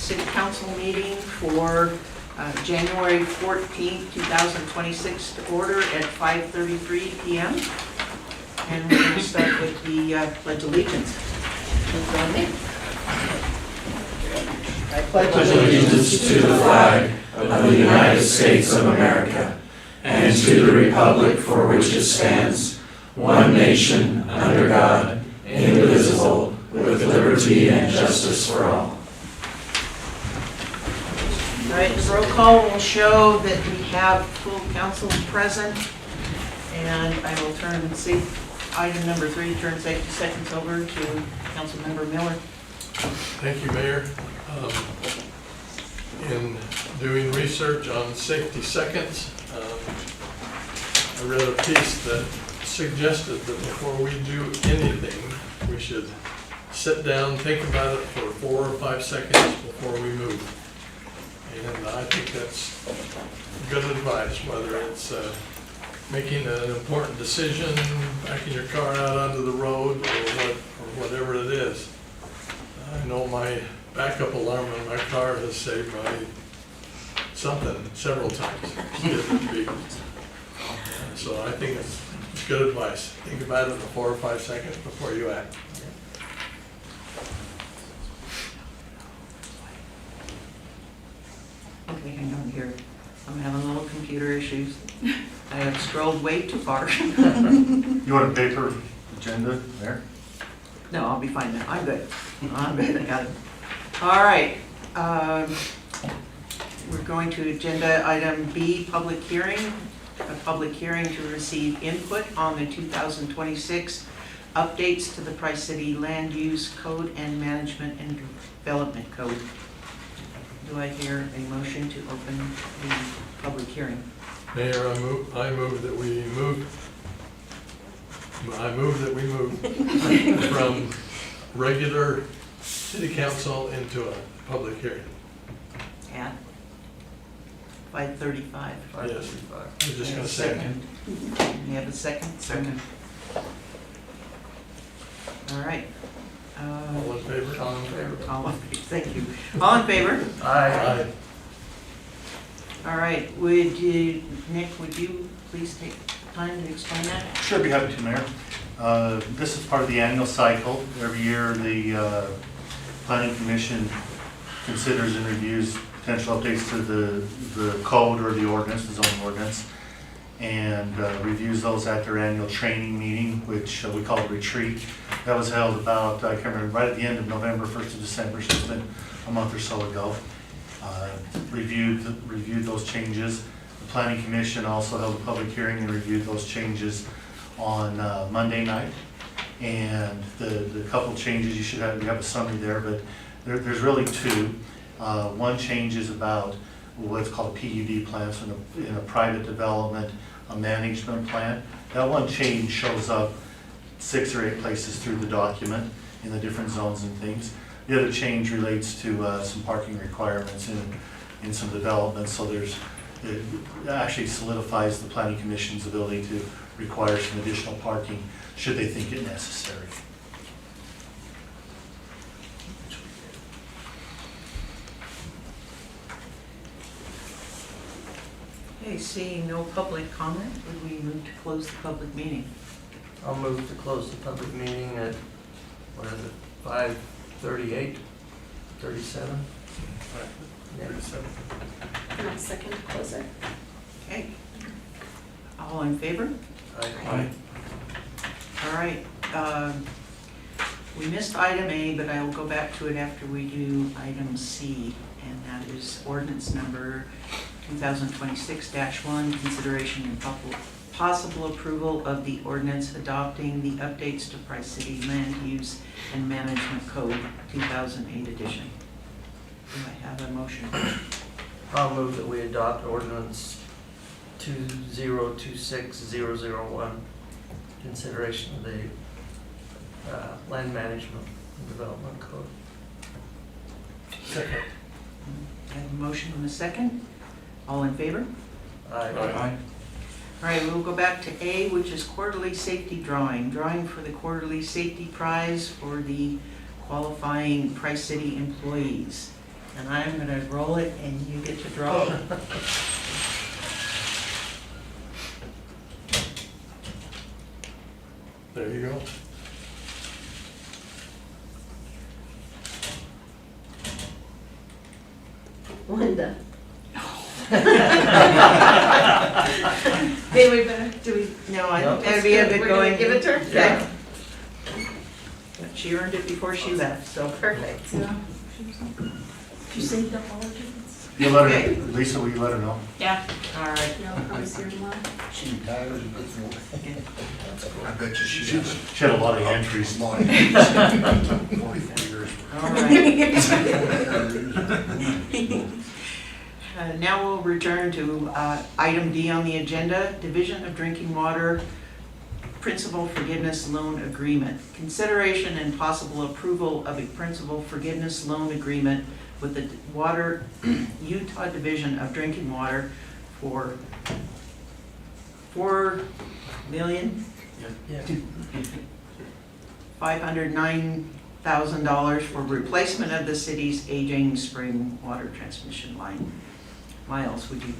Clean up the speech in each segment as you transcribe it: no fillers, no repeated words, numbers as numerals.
city council meeting for January 14th, 2026 to order at 5:33 p.m. And we're going to start with the Pledge of Allegiance. Please join me. I pledge allegiance to the flag of the United States of America and to the republic for which it stands, one nation, under God, indivisible, with liberty and justice for all. All right, the roll call will show that we have full council present, and I will turn item number 3, turn safety seconds over to Councilmember Miller. Thank you, Mayor. In doing research on safety seconds, I read a piece that suggested that before we do anything, we should sit down, think about it for 4 or 5 seconds before we move. And I think that's good advice, whether it's making an important decision, backing your car out onto the road, or whatever it is. I know my backup alarm on my car has saved my something several times. So I think it's good advice. Think about it for 4 or 5 seconds before you act. Okay, hang on here. I'm having a little computer issues. I have scrolled way too far. You want a paper agenda there? No, I'll be fine now. I'm good. I'm good. I got it. All right. We're going to agenda item B, public hearing. A public hearing to receive input on the 2026 updates to the Tri-City Land Use Code and Management and Development Code. Do I hear a motion to open the public hearing? Mayor, I move that we move from regular city council into a public hearing. At 5:35. Yes, I was just going to say. Second. You have a second? Second. All right. All in favor? All in favor? All in favor. Thank you. All in favor? Aye. All right. Would you, Nick, would you please take time to explain that? Sure, be happy to, Mayor. This is part of the annual cycle. Every year, the Planning Commission considers and reviews potential updates to the code or the ordinance, the zoning ordinance, and reviews those at their annual training meeting, which we call a retreat. That was held about, I can't remember, right at the end of November, 1st of December, so it's been a month or so ago. Reviewed those changes. The Planning Commission also held a public hearing and reviewed those changes on Monday night. And the couple changes, you have a summary there, but there's really 2. One change is about what's called a PUD plan, so in a private development, a management plan. That one change shows up 6 or 8 places through the document in the different zones and things. The other change relates to some parking requirements in some developments, so it actually solidifies the Planning Commission's ability to require some additional parking should they think it necessary. Okay, seeing no public comment, would we move to close the public meeting? I'll move to close the public meeting at, 5:38, 37? 37. And I'll second to close it. Okay. All in favor? Aye. All right. We missed item A, but I will go back to it after we do item C, and that is ordinance number 2026-1, consideration and possible approval of the ordinance adopting the updates to Tri-City Land Use and Management Code 2008 edition. Do I have a motion? I'll move that we adopt ordinance 2026-001, consideration of the land management and development code. Second. I have a motion and a second. All in favor? Aye. All right, we'll go back to A, which is quarterly safety drawing. Drawing for the quarterly safety prize for the qualifying Tri-City employees. And I'm gonna roll it and you get to draw it. There you go. Linda. Maybe we better, do we? No, I think that'd be a good We're going. gonna give it to her? Yeah. But she earned it before she left, so. Perfect. Yeah. You saved up all of it? You let Okay. her, Lisa, will you let her know? Yeah. All right. Yeah, I'll probably see her tomorrow. She retired before. I bet you she She had a lot of entries. 44 years. All right. Now we'll return to item D on the agenda, Division of Drinking Water Principal Forgiveness Loan Agreement. Consideration and possible approval of a principal forgiveness loan agreement with the Utah Division of Drinking Water for $4,509,000 for replacement of the city's aging spring water transmission line. Miles, would you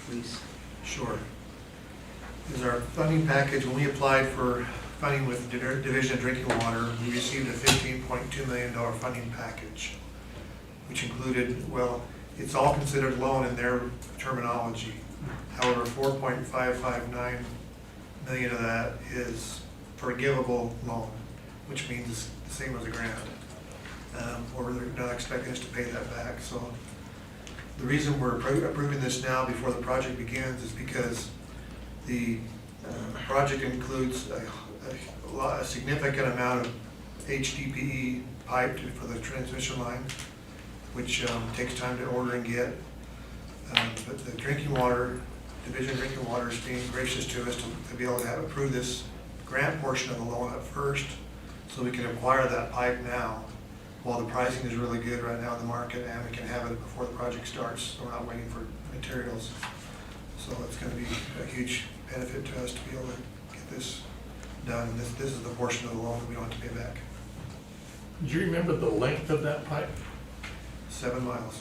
please? Sure. Is our funding package, when we applied for funding with Division of Drinking Water, we received a $15.2 million funding package, which included, well, it's all considered loan in their terminology. However, $4.559 million of that is forgivable loan, which means it's the same as a grant. Or they're not expecting us to pay that back. So the reason we're approving this now before the project begins is because the project includes a significant amount of HDPE pipe for the transmission line, which takes time to order and get. But the drinking water, Division of Drinking Water is being gracious to us to be able to approve this grant portion of the loan up first, so we can acquire that pipe now, while the pricing is really good right now in the market, and we can have it before the project starts, so we're not waiting for materials. So it's going to be a huge benefit to us to be able to get this done. And this is the portion of the loan that we don't have to pay back. Do you remember the length of that pipe? 7 miles,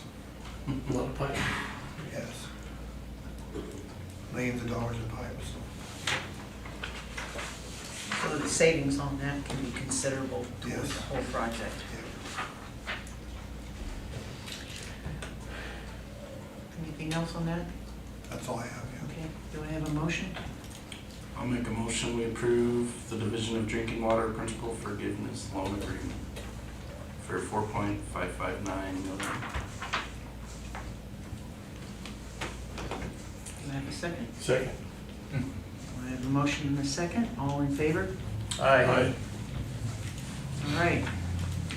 A lot of pipe. yes. Millions of dollars in pipe, so. So the savings on that can be considerable towards Yes. the whole project. Yeah. Anything else on that? That's all I have, yeah. Okay, do I have a motion? I'll make a motion, we approve the Division of Drinking Water Principal Forgiveness Loan Agreement for $4.559 million. Do I have a second? Second. I have a motion and a second. All in favor? Aye. All right.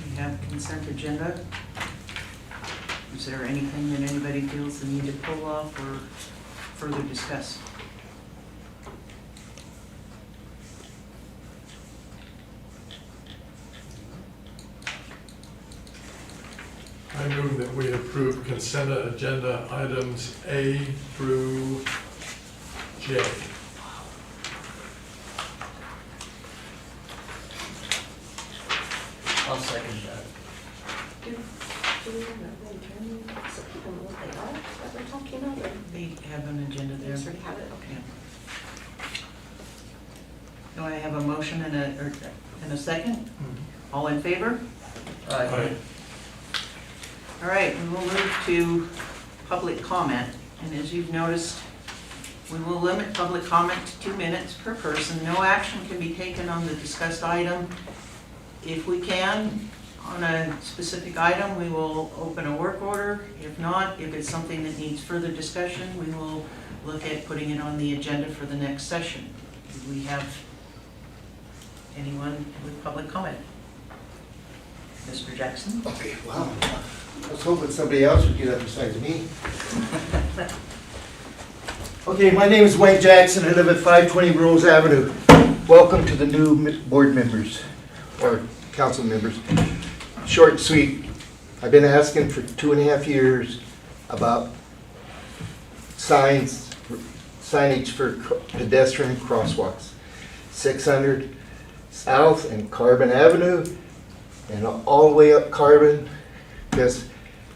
We have consent agenda. Is there anything that anybody feels they need to pull off or further discuss? I move that we approve consent agenda items A through J. I'll second that. Do we have an attorney, so people know what they are, that we're talking about, or They have an agenda they there. just already have it? Okay. Do I have a motion and a second? All in favor? Aye. All right, we will move to public comment. And as you've noticed, we will limit public comment to 2 minutes per person. No action can be taken on the discussed item. If we can, on a specific item, we will open a work order. If not, if it's something that needs further discussion, we will look at putting it on the agenda for the next session. Do we have anyone with public comment? Mr. Jackson? Okay, wow. I was hoping somebody else would get up besides me. Okay, my name is Wayne Jackson. I live at 520 Rose Avenue. Welcome to the new board members, or council members. Short and sweet. I've been asking for 2.5 years about signage for pedestrian crosswalks. 600 South and Carbon Avenue, and all the way up Carbon, because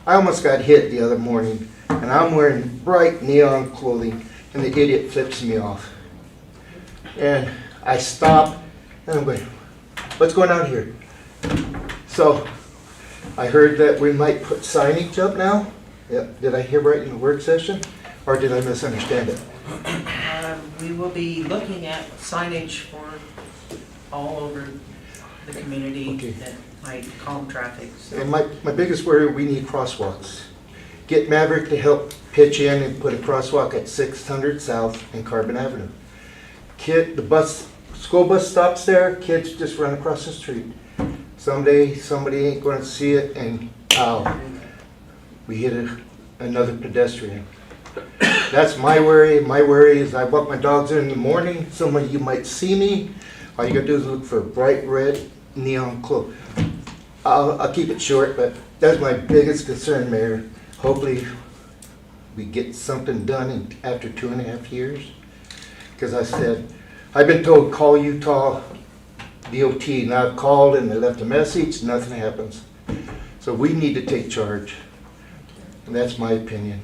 I almost got hit the other morning, and I'm wearing bright neon clothing, and the idiot flips me off. And I stop, and I'm going, what's going on here? So I heard that we might put signage up now. Yeah, did I hear right in the work session, or did I misunderstand it? We will be looking at signage for all over the community Okay. that might calm traffic. So And my biggest worry, we need crosswalks. Get Maverick to help pitch in and put a crosswalk at 600 South and Carbon Avenue. School bus stops there, kids just run across the street. Someday, somebody ain't gonna see it and, ow, we hit another pedestrian. That's my worry. My worry is I walk my dogs in the morning, some of you might see me. All you gotta do is look for bright red neon cloth. I'll keep it short, but that's my biggest concern, Mayor. Hopefully, we get something done after 2.5 years. Because I said, I've been told, call Utah DOT, and I've called and they left a message, nothing happens. So we need to take charge. And that's my opinion.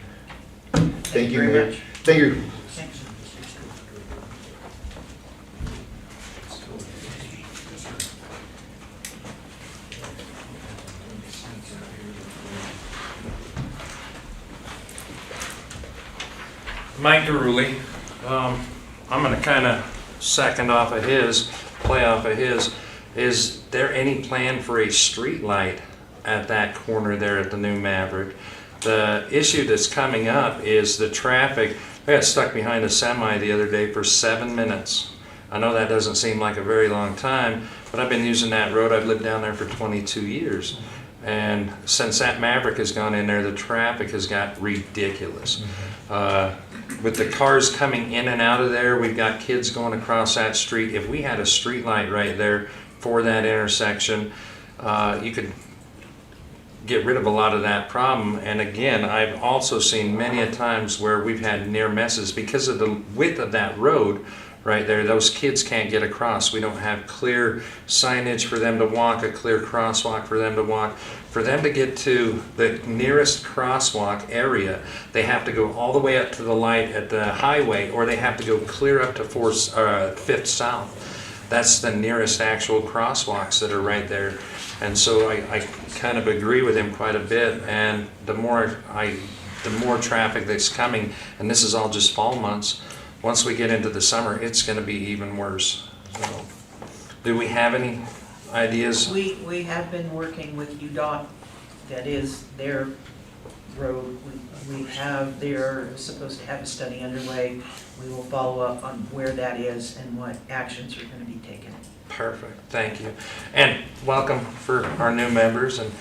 Thank you, very Mayor. much. Thank you. Thanks. Mike Garuli, I'm gonna kind of second off of his, play off of his. Is there any plan for a street light at that corner there at the new Maverick? The issue that's coming up is the traffic. I got stuck behind a semi the other day for 7 minutes. I know that doesn't seem like a very long time, but I've been using that road. I've lived down there for 22 years. And since that Maverick has gone in there, the traffic has got ridiculous. With the cars coming in and out of there, we've got kids going across that street. If we had a street light right there for that intersection, you could get rid of a lot of that problem. And again, I've also seen many a times where we've had near misses because of the width of that road right there. Those kids can't get across. We don't have clear signage for them to walk, a clear crosswalk for them to walk. For them to get to the nearest crosswalk area, they have to go all the way up to the light at the highway, or they have to go clear up to 5th South. That's the nearest actual crosswalks that are right there. And so I kind of agree with him quite a bit. And the more traffic that's coming, and this is all just fall months, once we get into the summer, it's going to be even worse. So, do we have any ideas? We have been working with UDOT, that is their road. They're supposed to have a study underway. We will follow up on where that is and what actions are going to be taken. Perfect, thank you. And welcome for our new members, and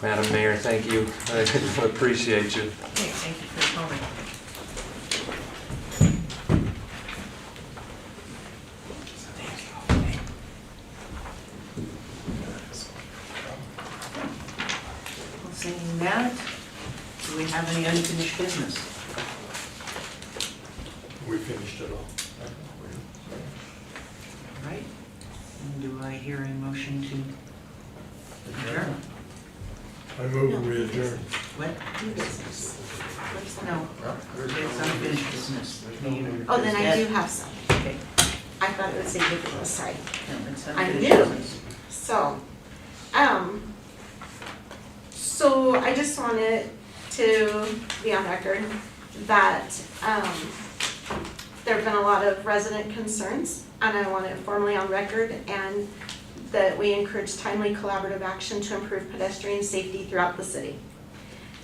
Madam Mayor, thank you. I appreciate you. Okay, thank you for coming. Well, seeing that, do we have any unfinished business? We finished it all. All right, and do I hear a motion to adjourn? I move we adjourn. What? New business. Where's that? No, it's unfinished business. Oh, then I do have some. Okay, I thought it would say new business, sorry. no, it's I'm unfinished new. business. So I just wanted to be on record that, there have been a lot of resident concerns, and I want it formally on record, and that we encourage timely collaborative action to improve pedestrian safety throughout the city.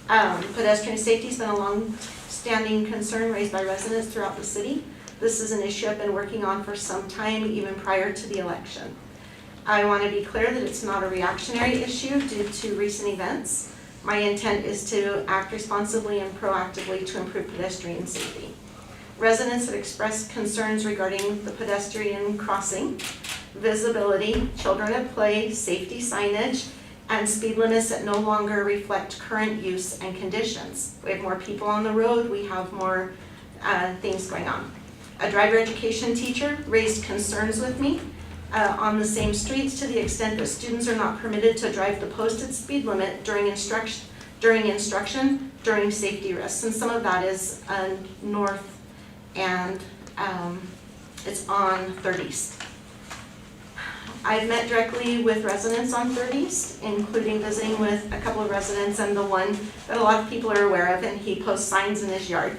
Pedestrian safety's been a long-standing concern raised by residents throughout the city. This is an issue I've been working on for some time, even prior to the election. I want to be clear that it's not a reactionary issue due to recent events. My intent is to act responsibly and proactively to improve pedestrian safety. Residents have expressed concerns regarding the pedestrian crossing, visibility, children at play, safety signage, and speed limits that no longer reflect current use and conditions. We have more people on the road, we have more things going on. A driver education teacher raised concerns with me on the same streets to the extent that students are not permitted to drive the posted speed limit during during instruction, during safety risks. And some of that is north and it's on 3rd East. I've met directly with residents on 3rd East, including visiting with a couple of residents and the one that a lot of people are aware of, and he posts signs in his yard.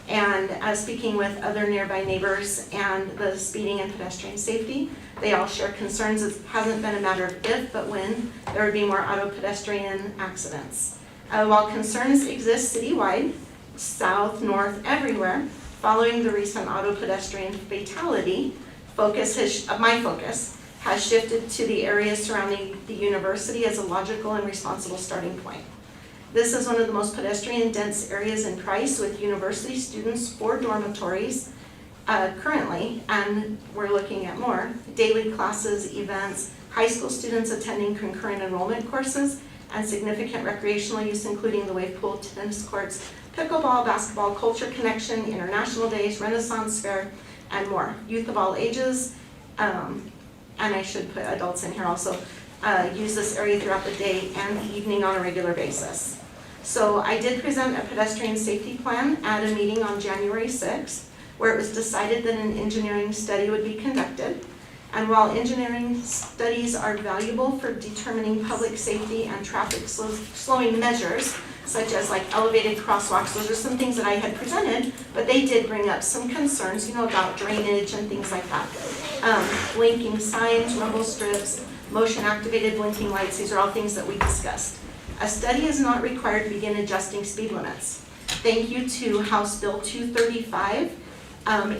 And speaking with other nearby neighbors and the speeding and pedestrian safety, they all share concerns. It hasn't been a matter of if, but when there would be more auto pedestrian accidents. While concerns exist citywide, south, north, everywhere, following the recent auto pedestrian fatality, my focus has shifted to the areas surrounding the university as a logical and responsible starting point. This is one of the most pedestrian-dense areas in Price, with university students 4 dormitories currently, and we're looking at more, daily classes, events, high school students attending concurrent enrollment courses, and significant recreational use, including the wave pool, tennis courts, pickleball, basketball, culture connection, international days, Renaissance fair, and more. Youth of all ages, and I should put adults in here also, use this area throughout the day and the evening on a regular basis. So I did present a pedestrian safety plan at a meeting on January 6th, where it was decided that an engineering study would be conducted. And while engineering studies are valuable for determining public safety and traffic slowing measures, such as like elevated crosswalks, those are some things that I had presented, but they did bring up some concerns, about drainage and things like that. Blinking signs, rumble strips, motion activated blinking lights, these are all things that we discussed. A study is not required to begin adjusting speed limits. Thank you to House Bill 235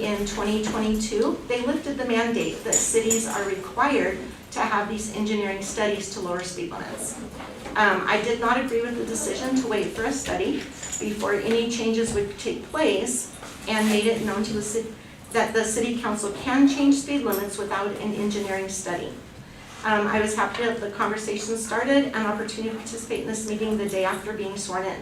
in 2022. They lifted the mandate that cities are required to have these engineering studies to lower speed limits. I did not agree with the decision to wait for a study before any changes would take place, and made it known to the city that the city council can change speed limits without an engineering study. I was happy that the conversation started and opportunity to participate in this meeting the day after being sworn in.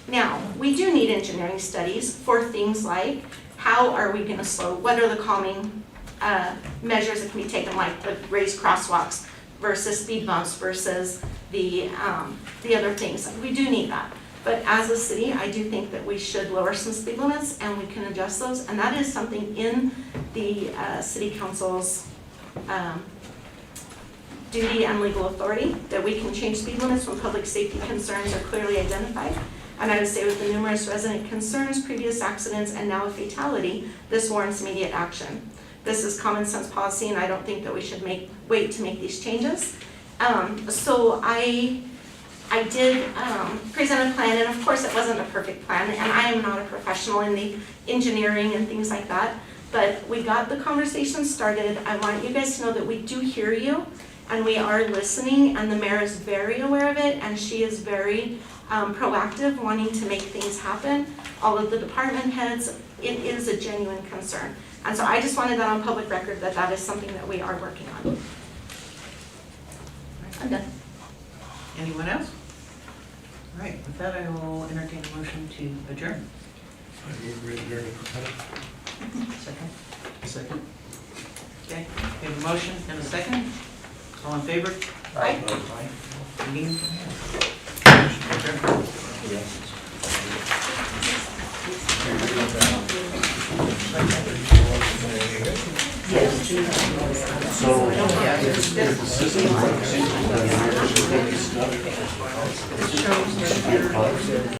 Now, we do need engineering studies for things like how are we going to slow, what are the calming measures that can be taken, like the raised crosswalks versus speed bumps versus the other things. We do need that. But as a city, I do think that we should lower some speed limits and we can adjust those. And that is something in the city council's duty and legal authority, that we can change speed limits when public safety concerns are clearly identified. And I would say with the numerous resident concerns, previous accidents, and now a fatality, this warrants immediate action. This is common sense policy, and I don't think that we should wait to make these changes. So I did present a plan, and of course it wasn't a perfect plan, and I am not a professional in the engineering and things like that, but we got the conversation started. I want you guys to know that we do hear you, and we are listening, and the mayor is very aware of it, and she is very proactive, wanting to make things happen. All of the department heads, it is a genuine concern. And so I just wanted that on public record, that that is something that we are working on. I'm done. Anyone else? All right, with that, I will entertain a motion to adjourn. I move we adjourn the Second? Second. Okay, we have a motion and a second. All in favor? Aye. Meeting So, Yeah, if the system works, then you're supposed to it shows